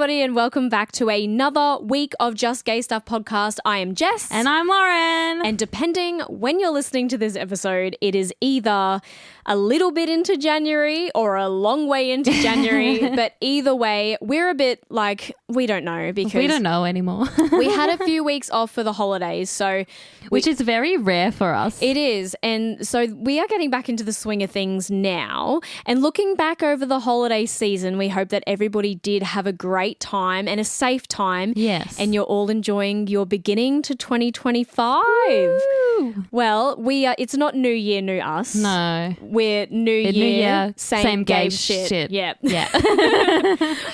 everybody, and welcome back to another week of Just Gay Stuff podcast. I am Jess. And I'm Lauren. And depending when you're listening to this episode, it is either a little bit into January or a long way into January. But either way, we're a bit like, we don't know because we don't know anymore. we had a few weeks off for the holidays. So which is very rare for us. It is. And so we are getting back into the swing of things now. And looking back over the holiday season, we hope that everybody did have a great time and a safe time. Yes. And you're all enjoying your beginning to 2025. Woo. Well, it's not New Year, New Us. No. We're New Year, same gay shit. Yeah. Yeah.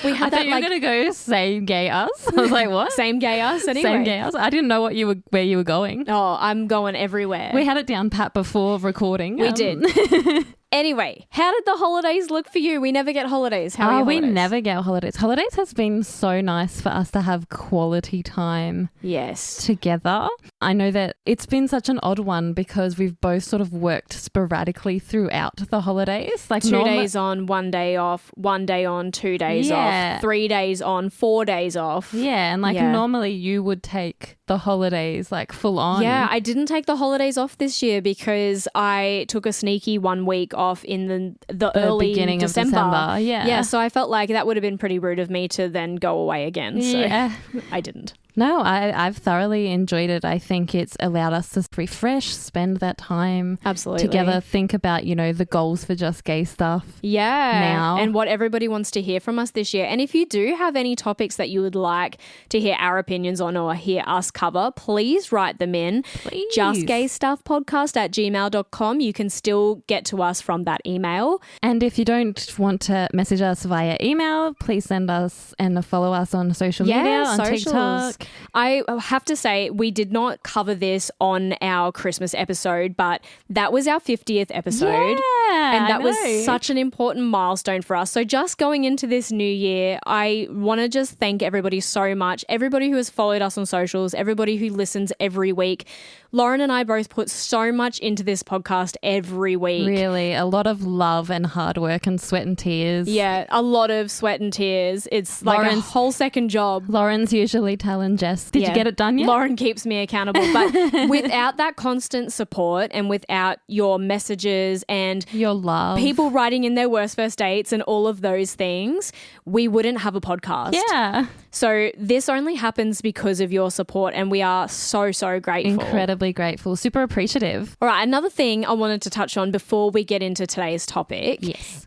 We had I thought you were going to go same gay us. I was like, what? Same gay us anyway. Same gay us. I didn't know where you were going. Oh, I'm going everywhere. We had it down pat before recording. We did. Anyway, how did the holidays look for you? We never get holidays. How are your holidays? We never get holidays. Holidays has been so nice for us to have quality time together. I know that it's been such an odd one because we've both sort of worked sporadically throughout the holidays. Like 2 days on, 1 day off, 1 day on, 2 days off, 3 days on, 4 days off. Yeah, and normally you would take the holidays like full on. Yeah, I didn't take the holidays off this year because I took a sneaky 1 week off in the early beginning December. of December. Yeah, so I felt like that would have been pretty rude of me to then go away again. So I didn't. No, I've thoroughly enjoyed it. I think it's allowed us to refresh, spend that time together, think about, the goals for Just Gay Stuff. Yeah. Now. And what everybody wants to hear from us this year. And if you do have any topics that you would like to hear our opinions on or hear us cover, please write them in. Please. justgaystuffpodcast@gmail.com. You can still get to us from that email. And if you don't want to message us via email, please send us and follow us on social media, on TikTok. I have to say, we did not cover this on our Christmas episode, but that was our 50th episode. Yeah, and that was such an important milestone for us. So just going into this new year, I want to just thank everybody so much. Everybody who has followed us on socials, everybody who listens every week. Lauren and I both put so much into this podcast every week. Really, a lot of love and hard work and sweat and tears. Yeah, a lot of sweat and tears. It's like a whole second job. Lauren's usually telling Jess, did you get it done yet? Lauren keeps me accountable. But without that constant support and without your messages and your love, people writing in their worst first dates and all of those things, we wouldn't have a podcast. Yeah. So this only happens because of your support and we are so, so grateful. Incredibly grateful. Super appreciative. All right. Another thing I wanted to touch on before we get into today's topic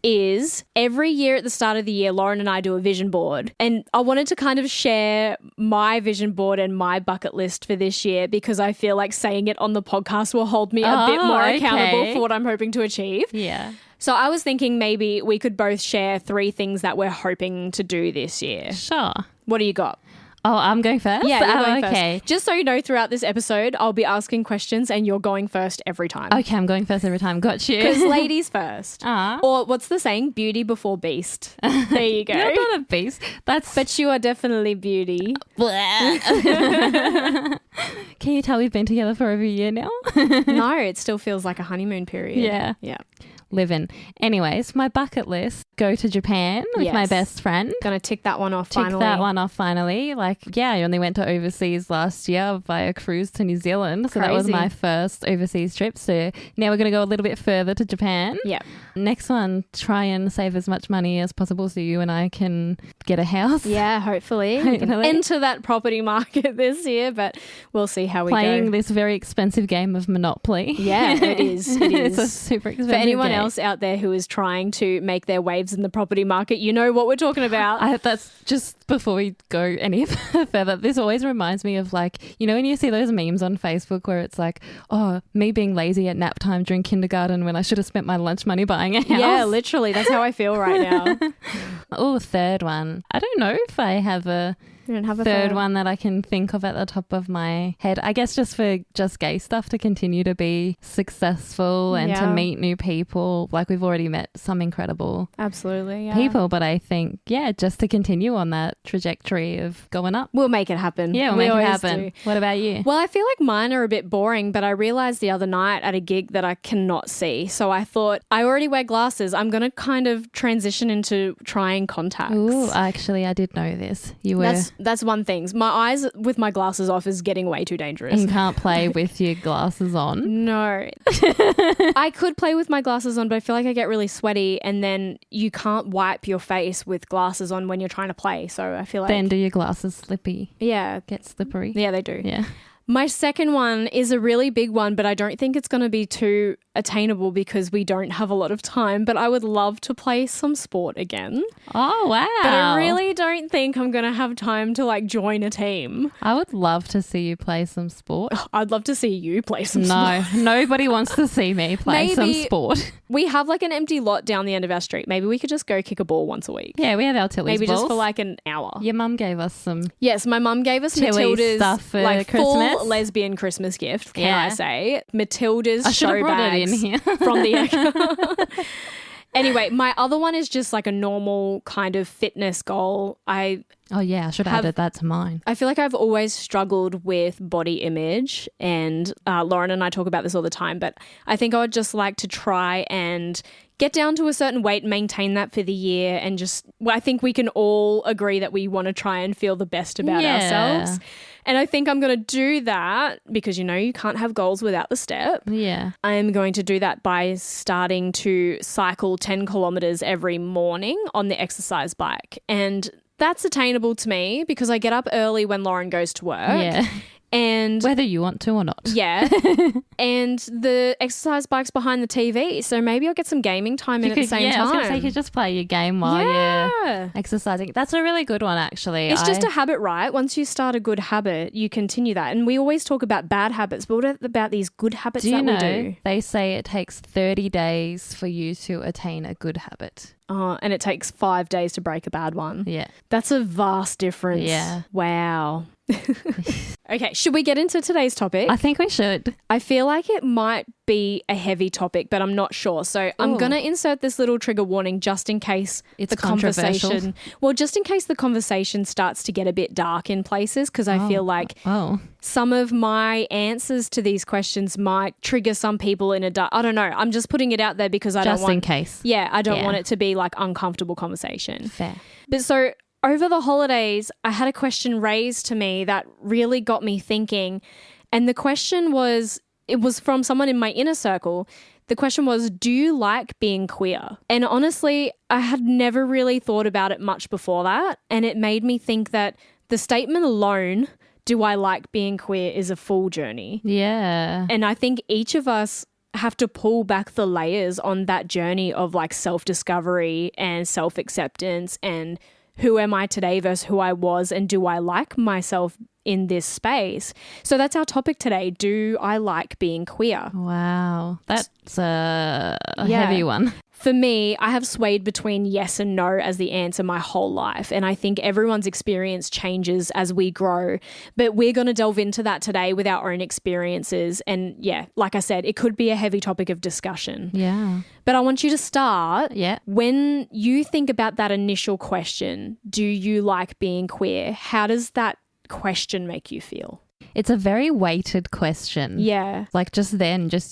is every year at the start of the year, Lauren and I do a vision board. And I wanted to kind of share my vision board and my bucket list for this year because I feel like saying it on the podcast will hold me a bit more accountable for what I'm hoping to achieve. Yeah. So I was thinking maybe we could both share 3 things that we're hoping to do this year. Sure. What do you got? Oh, I'm going first? Yeah, you're going okay. first. Just so you know, throughout this episode, I'll be asking questions and you're going first every time. Okay, I'm going first every time. Got you. Because ladies first. Or what's the saying? Beauty before beast. There you go. You're not a beast. But you are definitely beauty. Can you tell we've been together for over a year now? No, it still feels like a honeymoon period. Yeah. Yeah. Living. Anyways, my bucket list, go to Japan with my best friend. Gonna tick that one off finally. Tick that one off finally. I only went to overseas last year via cruise to New Zealand. So that was my first overseas trip. So now we're going to go a little bit further to Japan. Yeah. Next one, try and save as much money as possible so you and I can get a house. Yeah, hopefully. We can enter that property market this year, but we'll see how we go. Playing this very expensive game of Monopoly. Yeah, it is. It is. It's a super expensive For anyone game. else out there who is trying to make their waves in the property market, you know what we're talking about. That's just before we go any further. This always reminds me of when you see those memes on Facebook where it's like, oh, me being lazy at nap time during kindergarten when I should have spent my lunch money buying a house. Yeah, literally. That's how I feel right now. Oh, third one. I don't know if I have a You don't have a third one that I can think of at the top of my head. I guess just for just gay stuff to continue to be successful and to meet new people. Like we've already met some incredible people, but I think, just to continue on that trajectory of going up. We'll make it happen. Yeah, we'll make it happen. Do. What about you? Well, I feel like mine are a bit boring, but I realised the other night at a gig that I cannot see. So I thought, I already wear glasses. I'm going to kind of transition into trying contacts. Ooh, actually, I did know this. You were... That's one thing. My eyes with my glasses off is getting way too dangerous. You can't play with your glasses on? No. I could play with my glasses on, but I feel like I get really sweaty, and then you can't wipe your face with glasses on when you're trying to play. So I feel like... Then do your glasses slippy? Yeah. Get slippery? Yeah, they do. Yeah. My second one is a really big one, but I don't think it's going to be too attainable because we don't have a lot of time, but I would love to play some sport again. Oh, wow. But I really don't think I'm going to have time to like join a team. I would love to see you play some sport. I'd love to see you play some sport. No, nobody wants to see me play some sport. We have like an empty lot down the end of our street. Maybe we could just go kick a ball once a week. Yeah, we have our Tilly's Maybe balls. just for like an hour. Your mum gave us some. Yes, my mum gave us Matilda's stuff for like Christmas. Full lesbian Christmas gift, can I say. Matilda's I show bags in here. from the Anyway, my other one is just like a normal kind of fitness goal. I should have added that to mine. I feel like I've always struggled with body image, and Lauren and I talk about this all the time, but I think I would just like to try and get down to a certain weight, maintain that for the year, and just, I think we can all agree that we want to try and feel the best about ourselves. And I think I'm going to do that because, you can't have goals without the step. Yeah. I am going to do that by starting to cycle 10 kilometers every morning on the exercise bike. And that's attainable to me because I get up early when Lauren goes to work. Yeah. And whether you want to or not. Yeah. And the exercise bike's behind the TV. So maybe I'll get some gaming time in at the same time. I was going to say you could just play your game while you're exercising. That's a really good one, actually. It's just a habit, right? Once you start a good habit, you continue that. And we always talk about bad habits, but what about these good habits that we do? They say it takes 30 days for you to attain a good habit. And it takes 5 days to break a bad one. Yeah. That's a vast difference. Yeah. Wow. Okay, should we get into today's topic? I think we should. I feel like it might be a heavy topic, but I'm not sure. So I'm going to insert this little trigger warning just in case it's conversation. Well, just in case the conversation starts to get a bit dark in places, because I feel like some of my answers to these questions might trigger some people in a dark. I don't know. I'm just putting it out there because I don't want. Just in case. Yeah, I don't want it to be like uncomfortable conversation. Fair. But so over the holidays, I had a question raised to me that really got me thinking. And the question was, it was from someone in my inner circle. The question was, do you like being queer? And honestly, I had never really thought about it much before that. And it made me think that the statement alone, do I like being queer, is a full journey. Yeah. And I think each of us have to pull back the layers on that journey of like self-discovery and self-acceptance and who am I today versus who I was, and do I like myself in this space? So that's our topic today. Do I like being queer? Wow. That's a heavy one. For me, I have swayed between yes and no as the answer my whole life. And I think everyone's experience changes as we grow. But we're going to delve into that today with our own experiences. And yeah, like I said, it could be a heavy topic of discussion. Yeah. But I want you to start. Yeah. When you think about that initial question, do you like being queer? How does that question make you feel? It's a very weighted question. Yeah. Like just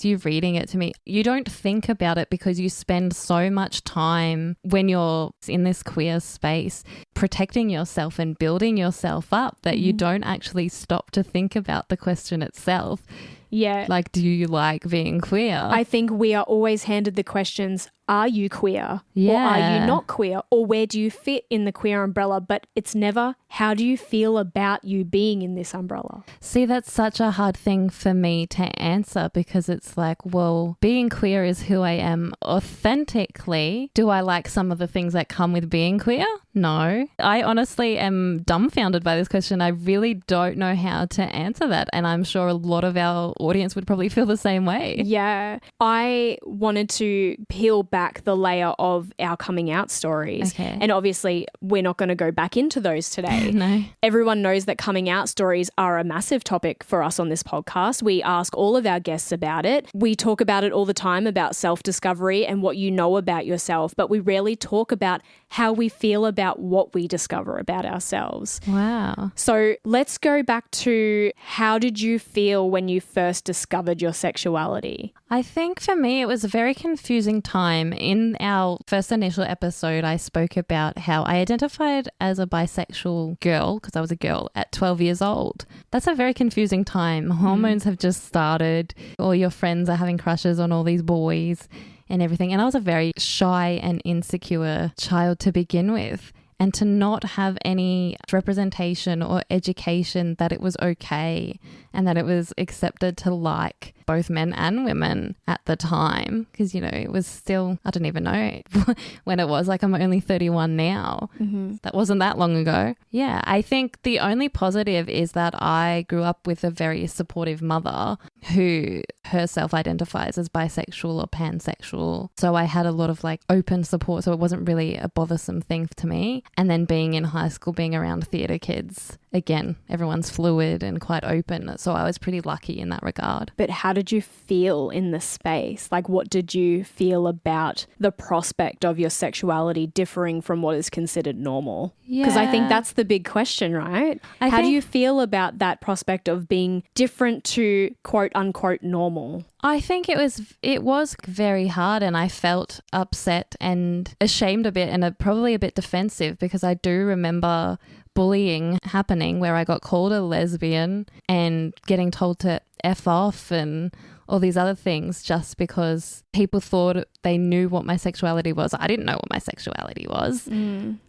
you reading it to me, you don't think about it because you spend so much time when you're in this queer space protecting yourself and building yourself up that you don't actually stop to think about the question itself. Yeah. Like, do you like being queer? I think we are always handed the questions, are you queer? Yeah. Or are you not queer? Or where do you fit in the queer umbrella? But it's never, how do you feel about you being in this umbrella? See, that's such a hard thing for me to answer because it's like, well, being queer is who I am authentically. Do I like some of the things that come with being queer? No. I honestly am dumbfounded by this question. I really don't know how to answer that. And I'm sure a lot of our audience would probably feel the same way. Yeah. I wanted to peel back the layer of our coming out stories. Okay. And obviously, we're not going to go back into those today. No. Everyone knows that coming out stories are a massive topic for us on this podcast. We ask all of our guests about it. We talk about it all the time, about self-discovery and what you know about yourself, but we rarely talk about how we feel about what we discover about ourselves. Wow. So let's go back to, how did you feel when you first discovered your sexuality? I think for me, it was a very confusing time. In our first initial episode, I spoke about how I identified as a bisexual girl because I was a girl at 12 years old. That's a very confusing time. Hormones have just started. All your friends are having crushes on all these boys and everything. And I was a very shy and insecure child to begin with. And to not have any representation or education that it was okay and that it was accepted to like both men and women at the time, because, you know, it was still, I don't even know when it was, like I'm only 31 now. Mm-hmm. That wasn't that long ago. Yeah, I think the only positive is that I grew up with a very supportive mother who herself identifies as bisexual or pansexual. So I had a lot of like open support, so it wasn't really a bothersome thing to me. And then being in high school, being around theatre kids, again, everyone's fluid and quite open. So I was pretty lucky in that regard. But how did you feel in the space? Like, what did you feel about the prospect of your sexuality differing from what is considered normal? Because I think that's the big question, right? How do you feel about that prospect of being different to quote unquote normal? I think it was very hard, and I felt upset and ashamed a bit and probably a bit defensive, because I do remember bullying happening where I got called a lesbian and getting told to F off and all these other things just because people thought they knew what my sexuality was. I didn't know what my sexuality was.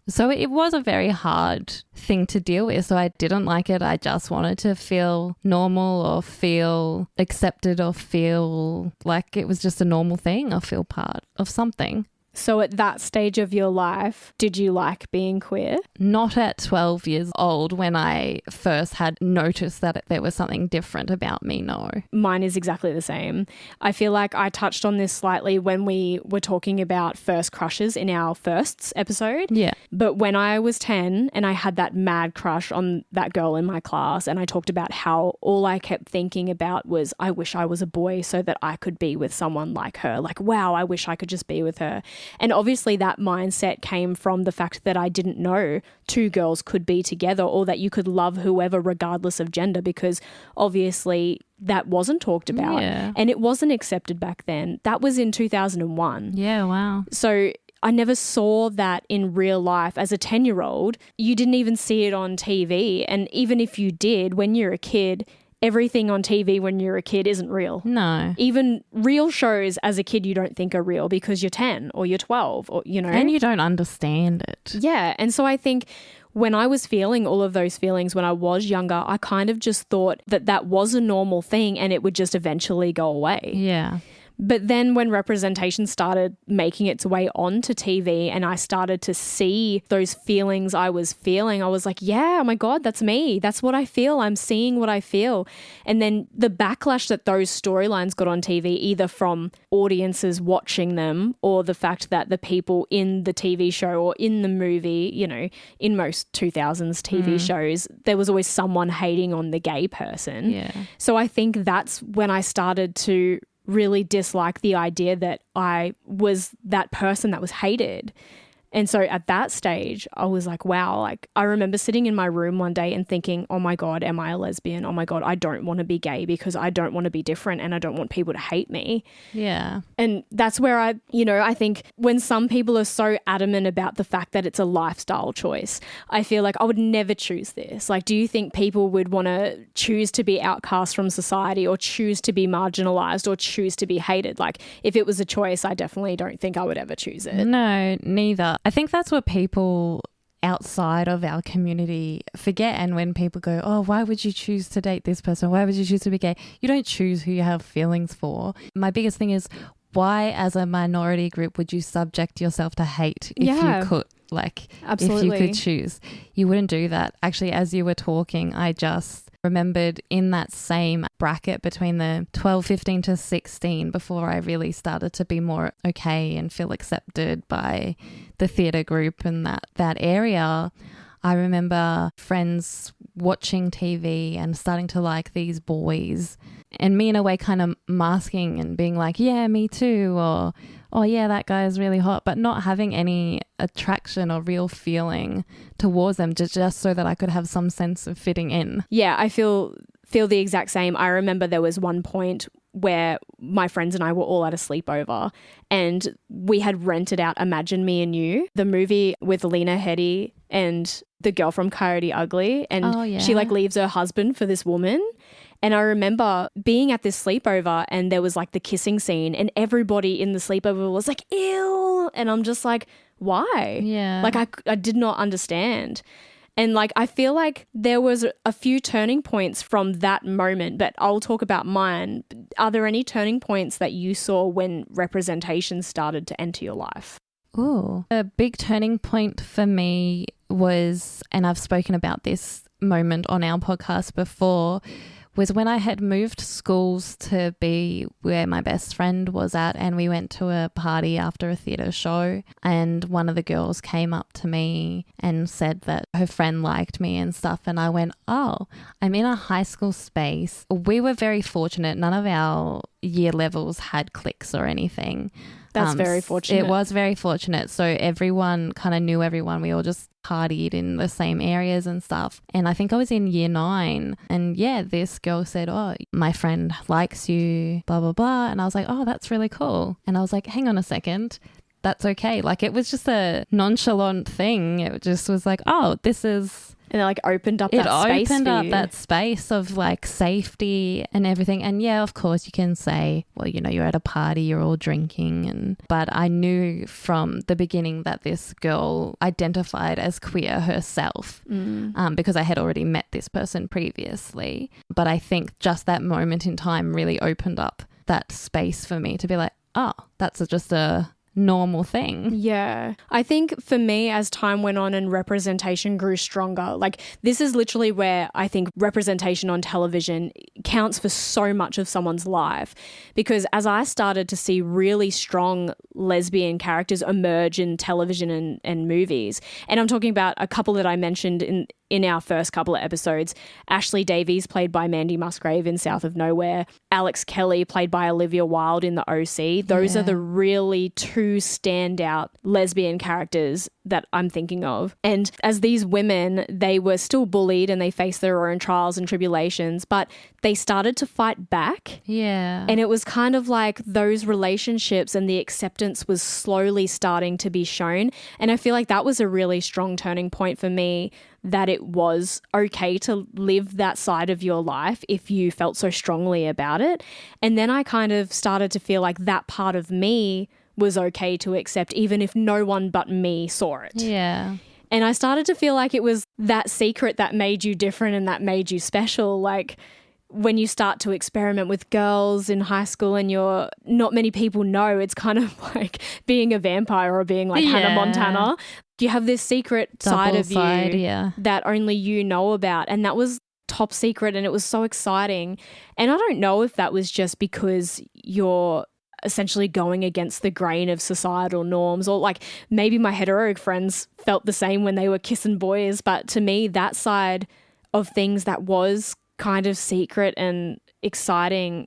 So it was a very hard thing to deal with. So I didn't like it. I just wanted to feel normal or feel accepted or feel like it was just a normal thing or feel part of something. So at that stage of your life, did you like being queer? Not at 12 years old when I first had noticed that there was something different about me, no. Mine is exactly the same. I feel like I touched on this slightly when we were talking about first crushes in our firsts episode. Yeah. But when I was 10 and I had that mad crush on that girl in my class, and I talked about how all I kept thinking about was, I wish I was a boy so that I could be with someone like her. Like, wow, I wish I could just be with her. And obviously that mindset came from the fact that I didn't know two girls could be together, or that you could love whoever regardless of gender, because obviously that wasn't talked about and it wasn't accepted back then. That was in 2001. Yeah, wow. So I never saw that in real life as a 10-year-old. You didn't even see it on TV. And even if you did, when you're a kid, everything on TV when you're a kid isn't real. No. Even real shows as a kid you don't think are real because you're 10 or you're 12 or, you know. And you don't understand it. Yeah. And so I think when I was feeling all of those feelings when I was younger, I kind of just thought that that was a normal thing and it would just eventually go away. Yeah. But then when representation started making its way onto TV and I started to see those feelings I was feeling, I was like, yeah, oh my God, that's me. That's what I feel. I'm seeing what I feel. And then the backlash that those storylines got on TV, either from audiences watching them or the fact that the people in the TV show or in the movie, you know, in most 2000s TV shows, there was always someone hating on the gay person. Yeah. So I think that's when I started to really dislike the idea that I was that person that was hated. And so at that stage, I was like, wow, like I remember sitting in my room one day and thinking, oh my God, am I a lesbian? Oh my God, I don't want to be gay because I don't want to be different and I don't want people to hate me. Yeah. And that's where I think when some people are so adamant about the fact that it's a lifestyle choice, I feel like I would never choose this. Like, do you think people would want to choose to be outcast from society or choose to be marginalized or choose to be hated? Like, if it was a choice, I definitely don't think I would ever choose it. No, neither. I think that's what people outside of our community forget. And when people go, oh, why would you choose to date this person? Why would you choose to be gay? You don't choose who you have feelings for. My biggest thing is, why as a minority group would you subject yourself to hate if you could? Like, absolutely. If you could choose, you wouldn't do that. Actually, as you were talking, I just remembered in that same bracket between the 12, 15 to 16, before I really started to be more okay and feel accepted by the theatre group and that area, I remember friends watching TV and starting to like these boys, and me in a way kind of masking and being like, yeah, me too, or oh yeah, that guy is really hot, but not having any attraction or real feeling towards them, just so that I could have some sense of fitting in. Yeah, I feel the exact same. I remember there was one point where my friends and I were all at a sleepover and we had rented out Imagine Me and You, the movie with Lena Headey and the girl from Coyote Ugly, and she like leaves her husband for this woman. And I remember being at this sleepover and there was like the kissing scene and everybody in the sleepover was like, ew. And I'm just like, why? Yeah. Like I did not understand. And like I feel like there was a few turning points from that moment, but I'll talk about mine. Are there any turning points that you saw when representation started to enter your life? Ooh. A big turning point for me was, and I've spoken about this moment on our podcast before, was when I had moved schools to be where my best friend was at, and we went to a party after a theatre show, and one of the girls came up to me and said that her friend liked me and stuff, and I went, oh, I'm in a high school space. We were very fortunate. None of our year levels had cliques or anything. That's very fortunate. It was very fortunate. So everyone kind of knew everyone. We all just partied in the same areas and stuff. And I think I was in year 9. And yeah, this girl said, oh, my friend likes you, blah, blah, blah. And I was like, oh, that's really cool. And I was like, hang on a second. That's okay. Like it was just a nonchalant thing. It just was like, oh, this is... And it like opened up that space for you. It opened up that space of like safety and everything. And yeah, of course you can say, well, you know, you're at a party, you're all drinking. But I knew from the beginning that this girl identified as queer herself because I had already met this person previously. But I think just that moment in time really opened up that space for me to be like, oh, that's just a normal thing. Yeah. I think for me, as time went on and representation grew stronger, like this is literally where I think representation on television counts for so much of someone's life, because as I started to see really strong lesbian characters emerge in television and movies, and I'm talking about a couple that I mentioned in our first couple of episodes, Ashley Davies, played by Mandy Musgrave in South of Nowhere, Alex Kelly, played by Olivia Wilde in The OC. Those are the really two standout lesbian characters that I'm thinking of. And as these women, they were still bullied and they faced their own trials and tribulations, but they started to fight back. Yeah. And it was kind of like those relationships and the acceptance was slowly starting to be shown. And I feel like that was a really strong turning point for me, that it was okay to live that side of your life if you felt so strongly about it. And then I kind of started to feel like that part of me was okay to accept, even if no one but me saw it. Yeah. And I started to feel like it was that secret that made you different and that made you special. Like when you start to experiment with girls in high school and not many people know, it's kind of like being a vampire or being like Hannah Montana. You have this secret side of you that only you know about. And that was top secret and it was so exciting. And I don't know if that was just because you're essentially going against the grain of societal norms, or like maybe my hetero friends felt the same when they were kissing boys. But to me, that side of things that was kind of secret and exciting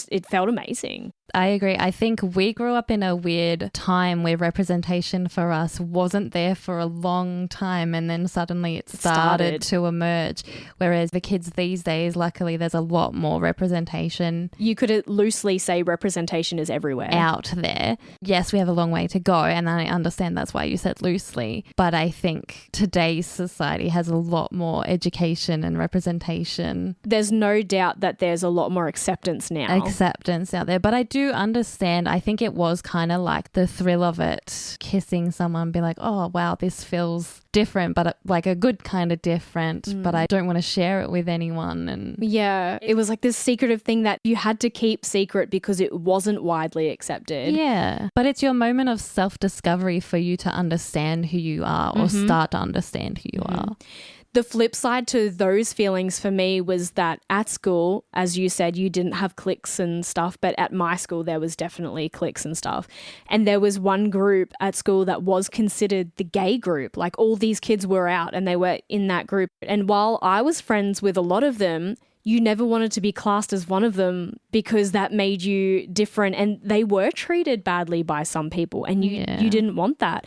it felt amazing. I agree. I think we grew up in a weird time where representation for us wasn't there for a long time, and then suddenly it started to emerge. Whereas the kids these days, luckily, there's a lot more representation. You could loosely say representation is everywhere. Out there. Yes, we have a long way to go, and I understand that's why you said loosely. But I think today's society has a lot more education and representation. There's no doubt that there's a lot more acceptance now. Acceptance out there. But I do understand. I think it was kind of like the thrill of it, kissing someone, be like, oh, wow, this feels different, but like a good kind of different, but I don't want to share it with anyone. And yeah, it was like this secretive thing that you had to keep secret because it wasn't widely accepted. Yeah, but it's your moment of self-discovery for you to understand who you are or start to understand who you are. The flip side to those feelings for me was that at school, as you said, you didn't have cliques and stuff, but at my school there was definitely cliques and stuff. And there was one group at school that was considered the gay group. Like all these kids were out and they were in that group. And while I was friends with a lot of them, you never wanted to be classed as one of them because that made you different, and they were treated badly by some people, and you didn't want that.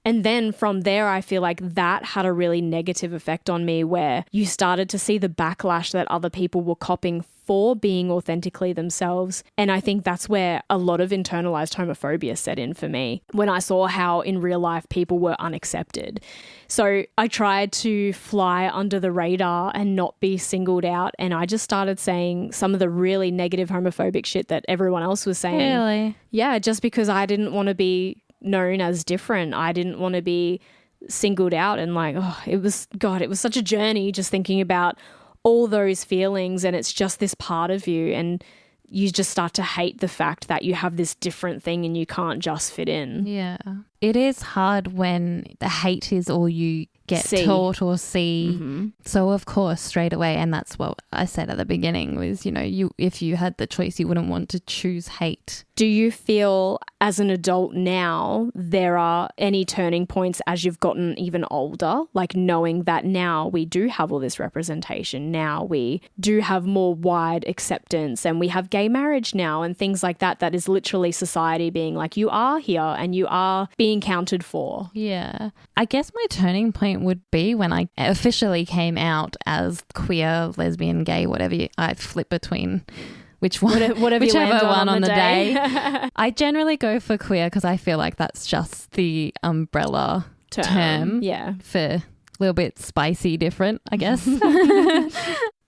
And then from there, I feel like that had a really negative effect on me, where you started to see the backlash that other people were copping for being authentically themselves. And I think that's where a lot of internalized homophobia set in for me, when I saw how in real life people were unaccepted. So I tried to fly under the radar and not be singled out. And I just started saying some of the really negative homophobic shit that everyone else was saying. Really? Yeah, just because I didn't want to be known as different. I didn't want to be singled out. And like, it was such a journey just thinking about all those feelings, and it's just this part of you, and you just start to hate the fact that you have this different thing and you can't just fit in. Yeah. It is hard when the hate is all you get taught or see. Mm-hmm. So of course, straight away, and that's what I said at the beginning was, if you had the choice, you wouldn't want to choose hate. Do you feel as an adult now there are any turning points as you've gotten even older, like knowing that now we do have all this representation, now we do have more wide acceptance, and we have gay marriage now and things like that, that is literally society being like, you are here and you are being counted for? Yeah. I guess my turning point would be when I officially came out as queer, lesbian, gay, whatever I flip between. Whichever one on the day. I generally go for queer because I feel like that's just the umbrella term for a little bit spicy different, I guess.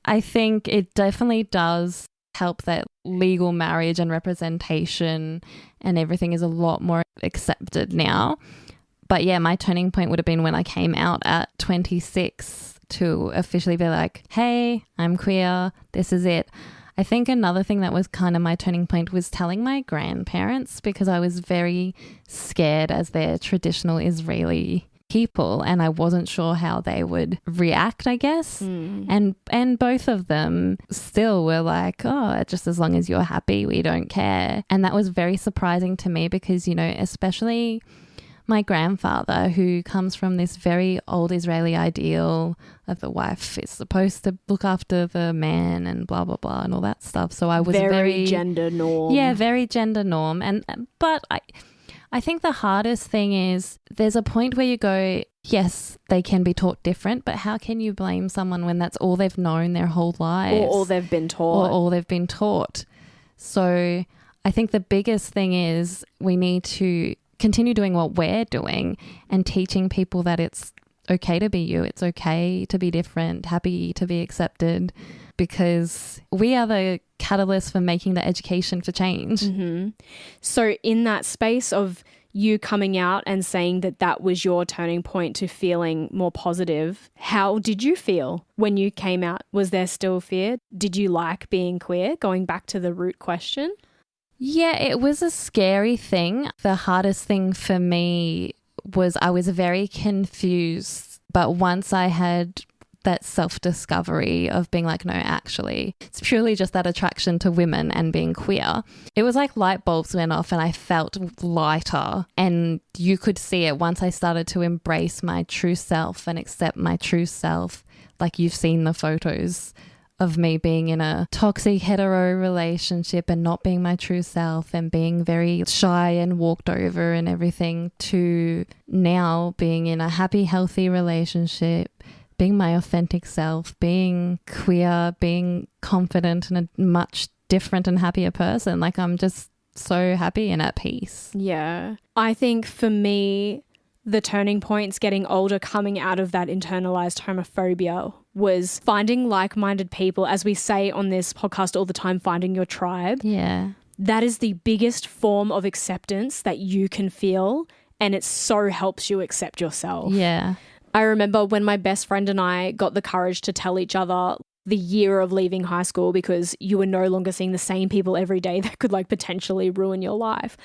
I think it definitely does help that legal marriage and representation and everything is a lot more accepted now. But yeah, my turning point would have been when I came out at 26 to officially be like, hey, I'm queer, this is it. I think another thing that was kind of my turning point was telling my grandparents, because I was very scared as their traditional Israeli people and I wasn't sure how they would react, I guess. And both of them still were like, oh, just as long as you're happy, we don't care. And that was very surprising to me because, especially my grandfather, who comes from this very old Israeli ideal of the wife is supposed to look after the man and blah, blah, blah and all that stuff. So I was very gender norm. Yeah, very gender norm. But I think the hardest thing is there's a point where you go, yes, they can be taught different, but how can you blame someone when that's all they've known their whole lives? Or all they've been taught. So I think the biggest thing is we need to continue doing what we're doing and teaching people that it's okay to be you. It's okay to be different, happy to be accepted, because we are the catalyst for making the education for change. Mm-hmm. So in that space of you coming out and saying that that was your turning point to feeling more positive, how did you feel when you came out? Was there still fear? Did you like being queer? Going back to the root question. Yeah, it was a scary thing. The hardest thing for me was I was very confused, but once I had that self-discovery of being like, no, actually, it's purely just that attraction to women and being queer. It was like light bulbs went off and I felt lighter, and you could see it once I started to embrace my true self and accept my true self. Like you've seen the photos of me being in a toxic hetero relationship and not being my true self and being very shy and walked over and everything, to now being in a happy, healthy relationship, being my authentic self, being queer, being confident and a much different and happier person. Like I'm just so happy and at peace. Yeah. I think for me, the turning points getting older, coming out of that internalized homophobia, was finding like-minded people. As we say on this podcast all the time, finding your tribe. Yeah. That is the biggest form of acceptance that you can feel, and it so helps you accept yourself. Yeah. I remember when my best friend and I got the courage to tell each other, the year of leaving high school because you were no longer seeing the same people every day that could like potentially ruin your life.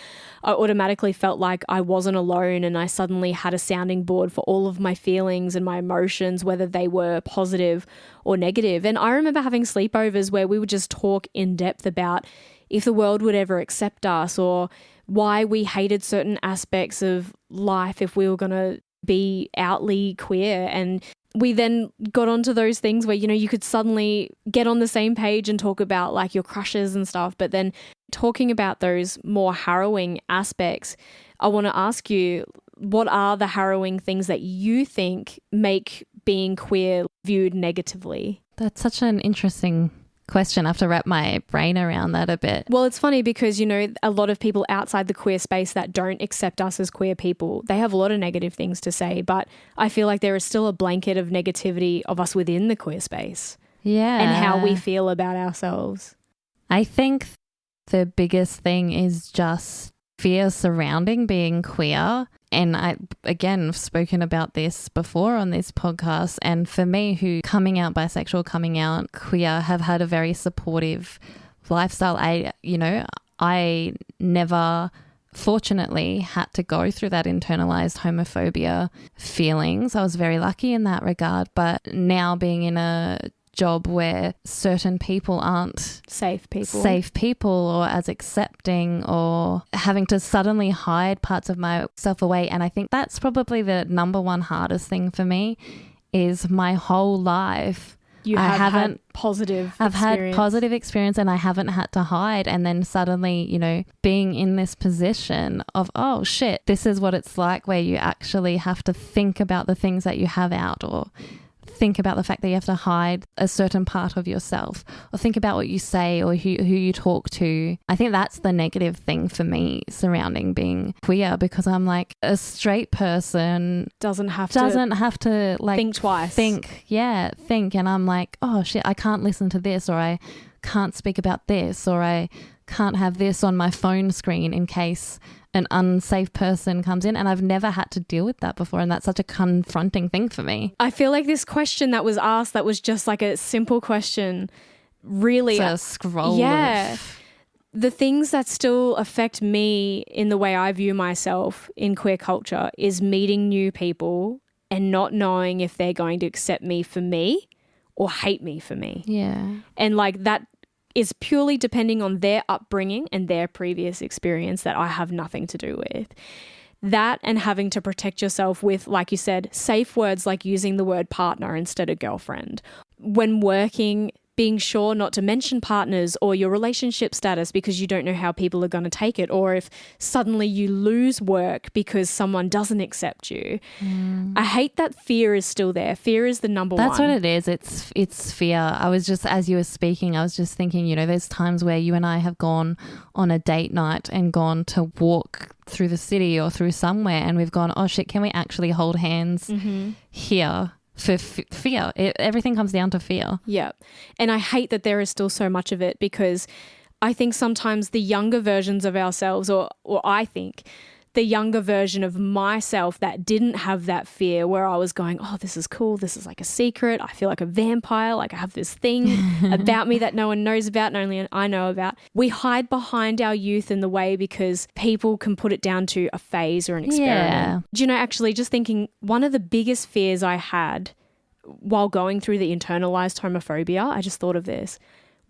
I automatically felt like I wasn't alone, and I suddenly had a sounding board for all of my feelings and my emotions, whether they were positive or negative. And I remember having sleepovers where we would just talk in depth about if the world would ever accept us, or why we hated certain aspects of life if we were going to be outly queer. And we then got onto those things where, you know, you could suddenly get on the same page and talk about like your crushes and stuff. But then talking about those more harrowing aspects, I want to ask you, what are the harrowing things that you think make being queer viewed negatively? That's such an interesting question. I have to wrap my brain around that a bit. Well, it's funny because, you know, a lot of people outside the queer space that don't accept us as queer people, they have a lot of negative things to say, but I feel like there is still a blanket of negativity of us within the queer space. Yeah. And how we feel about ourselves. I think the biggest thing is just fear surrounding being queer. And I, again, have spoken about this before on this podcast. And for me, who coming out bisexual, coming out queer, have had a very supportive lifestyle. I never, fortunately, had to go through that internalized homophobia feelings. I was very lucky in that regard. But now being in a job where certain people aren't safe people or as accepting, or having to suddenly hide parts of myself away. And I think that's probably the number one hardest thing for me, is my whole life I've had positive experience and I haven't had to hide. And then suddenly, you know, being in this position of, oh shit, this is what it's like, where you actually have to think about the things that you have out, or think about the fact that you have to hide a certain part of yourself, or think about what you say or who you talk to. I think that's the negative thing for me surrounding being queer, because I'm like, a straight person doesn't have to like think twice. Think. And I'm like, oh shit, I can't listen to this, or I can't speak about this, or I can't have this on my phone screen in case an unsafe person comes in. And I've never had to deal with that before, and that's such a confronting thing for me. I feel like this question that was asked, that was just like a simple question, really it's a scroll. The things that still affect me in the way I view myself in queer culture is meeting new people and not knowing if they're going to accept me for me or hate me for me. And like that is purely depending on their upbringing and their previous experience that I have nothing to do with. That, and having to protect yourself with, like you said, safe words like using the word partner instead of girlfriend. When working, being sure not to mention partners or your relationship status because you don't know how people are going to take it, or if suddenly you lose work because someone doesn't accept you. I hate that fear is still there. Fear is the number one. That's what it is. It's fear. I was just, as you were speaking, I was just thinking, you know, there's times where you and I have gone on a date night and gone to walk through the city or through somewhere, and we've gone, oh shit, can we actually hold hands here? For fear. Everything comes down to fear. Yeah. And I hate that there is still so much of it, because I think sometimes the younger versions of ourselves, or I think the younger version of myself that didn't have that fear, where I was going, oh, this is cool. This is like a secret. I feel like a vampire. Like I have this thing about me that no one knows about and only I know about. We hide behind our youth in the way because people can put it down to a phase or an experiment. Yeah. Do you know, actually just thinking, one of the biggest fears I had while going through the internalized homophobia, I just thought of this,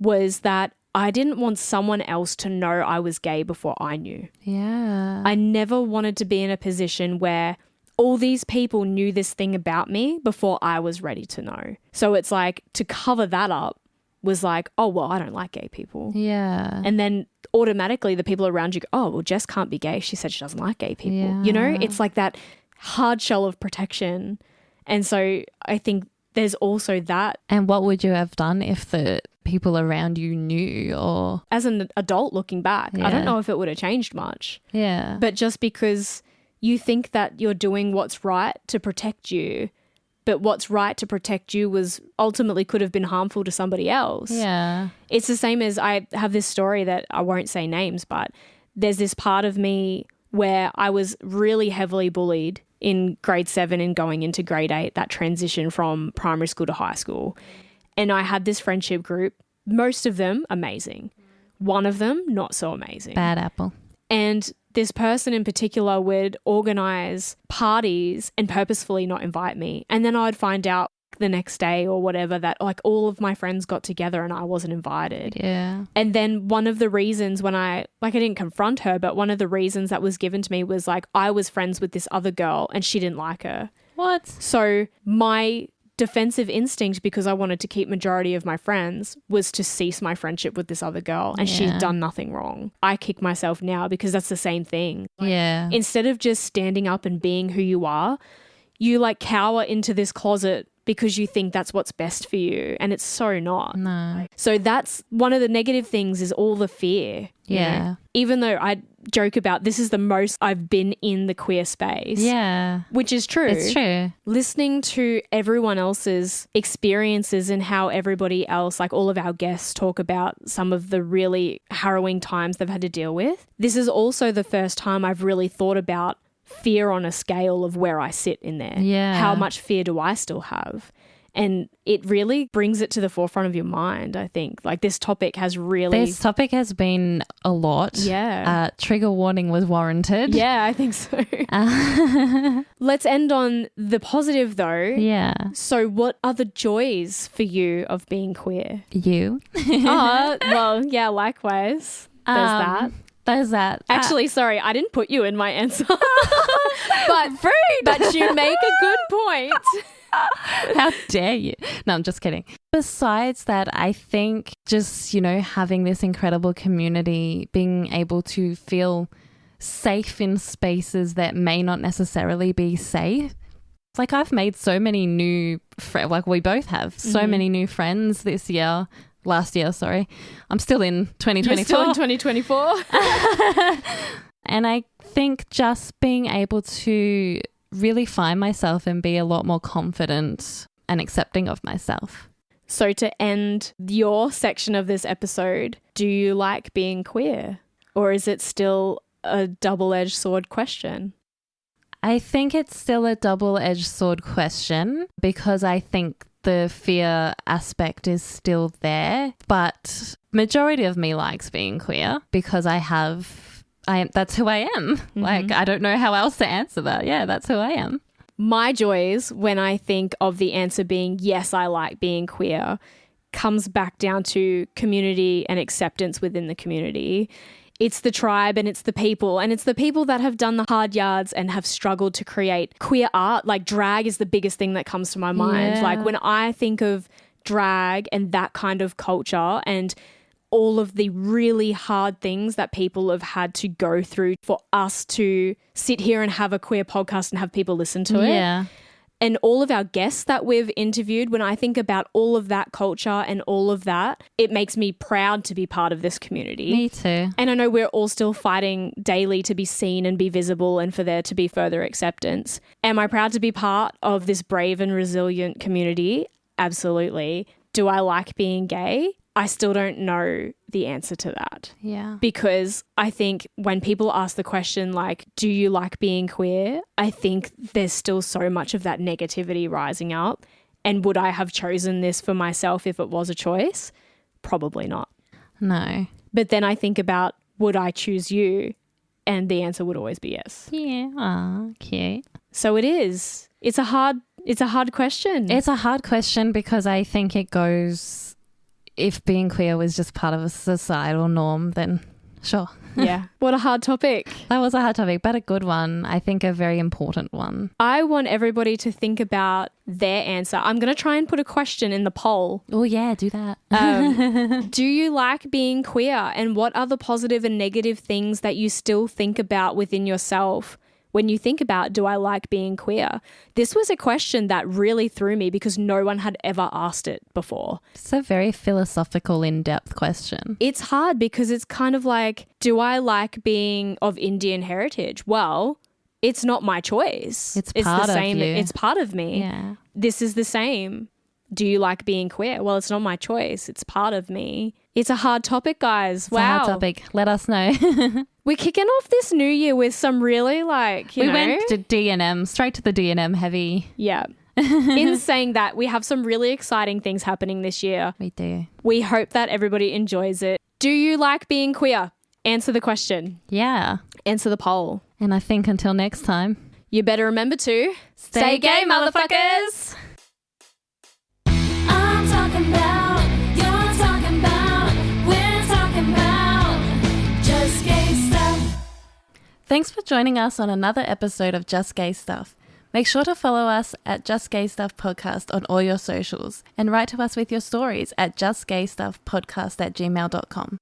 was that I didn't want someone else to know I was gay before I knew. Yeah. I never wanted to be in a position where all these people knew this thing about me before I was ready to know. So it's like, to cover that up was like, oh, well, I don't like gay people. Yeah. And then automatically the people around you go, oh, well, Jess can't be gay. She said she doesn't like gay people. Yeah. You know, it's like that hard shell of protection. And so I think there's also that. And what would you have done if the people around you knew? Or as an adult looking back, I don't know if it would have changed much. Yeah. But just because you think that you're doing what's right to protect you, but what's right to protect you was ultimately could have been harmful to somebody else. Yeah. It's the same as, I have this story that I won't say names, but there's this part of me where I was really heavily bullied in grade 7 and going into grade 8, that transition from primary school to high school. And I had this friendship group, most of them amazing. One of them not so amazing. Bad apple. And this person in particular would organize parties and purposefully not invite me. And then I'd find out the next day or whatever that like all of my friends got together and I wasn't invited. Yeah. And then one of the reasons when I didn't confront her, but one of the reasons that was given to me was like I was friends with this other girl and she didn't like her. What? So my defensive instinct, because I wanted to keep majority of my friends, was to cease my friendship with this other girl, and she'd done nothing wrong. I kick myself now because that's the same thing. Yeah. Instead of just standing up and being who you are, you like cower into this closet because you think that's what's best for you, and it's so not. No. So that's one of the negative things is all the fear. Yeah. You know? Even though I joke about this is the most I've been in the queer space. Yeah. Which is true. It's true. Listening to everyone else's experiences and how everybody else, like all of our guests, talk about some of the really harrowing times they've had to deal with. This is also the first time I've really thought about fear on a scale of where I sit in there. Yeah. How much fear do I still have? And it really brings it to the forefront of your mind, I think. Like this topic has been a lot. Yeah. Trigger warning was warranted. Yeah, I think so. Let's end on the positive though. Yeah. So what are the joys for you of being queer? You. Oh, well, yeah, likewise. There's that. Actually, sorry, I didn't put you in my answer. but you make a good point. How dare you? No, I'm just kidding. Besides that, I think just, having this incredible community, being able to feel safe in spaces that may not necessarily be safe. Like I've made so many new friends, like we both have so many new friends last year, sorry. I'm still in 2024. You're still in 2024. And I think just being able to really find myself and be a lot more confident and accepting of myself. So to end your section of this episode, do you like being queer? Or is it still a double-edged sword question? I think it's still a double-edged sword question because I think the fear aspect is still there, but majority of me likes being queer because that's who I am. Mm-hmm. Like, I don't know how else to answer that. Yeah, that's who I am. My joys, when I think of the answer being, yes, I like being queer, comes back down to community and acceptance within the community. It's the tribe and it's the people. And it's the people that have done the hard yards and have struggled to create queer art. Like drag is the biggest thing that comes to my mind. Yeah. Like when I think of drag and that kind of culture and all of the really hard things that people have had to go through for us to sit here and have a queer podcast and have people listen to it. Yeah. And all of our guests that we've interviewed, when I think about all of that culture and all of that, it makes me proud to be part of this community. Me too. And I know we're all still fighting daily to be seen and be visible and for there to be further acceptance. Am I proud to be part of this brave and resilient community? Absolutely. Do I like being gay? I still don't know the answer to that. Yeah. Because I think when people ask the question like, do you like being queer? I think there's still so much of that negativity rising up. And would I have chosen this for myself if it was a choice? Probably not. No. But then I think about, would I choose you? And the answer would always be yes. Yeah. Aw, cute. So it is. It's a hard question. It's a hard question because I think it goes... If being queer was just part of a societal norm, then sure. Yeah. What a hard topic. That was a hard topic, but a good one. I think a very important one. I want everybody to think about their answer. I'm going to try and put a question in the poll. Oh, yeah, do that. Do you like being queer? And what are the positive and negative things that you still think about within yourself when you think about, do I like being queer? This was a question that really threw me because no one had ever asked it before. It's a very philosophical, in-depth question. It's hard because it's kind of like, do I like being of Indian heritage? Well, it's not my choice. It's part the same. of you. It's part of me. Yeah. This is the same. Do you like being queer? Well, it's not my choice. It's part of me. It's a hard topic, guys. It's a hard topic. Let us know. We're kicking off this new year with some really we went to D&M, straight to the D&M heavy. Yeah. In saying that, we have some really exciting things happening this year. We do. We hope that everybody enjoys it. Do you like being queer? Answer the question. Yeah. Answer the poll. And I think until next time, you better remember to stay gay, motherfuckers! I'm talking about, you're talking about, we're talking about just gay stuff. Thanks for joining us on another episode of Just Gay Stuff. Make sure to follow us at Just Gay Stuff Podcast on all your socials and write to us with your stories at justgaystuffpodcast@gmail.com.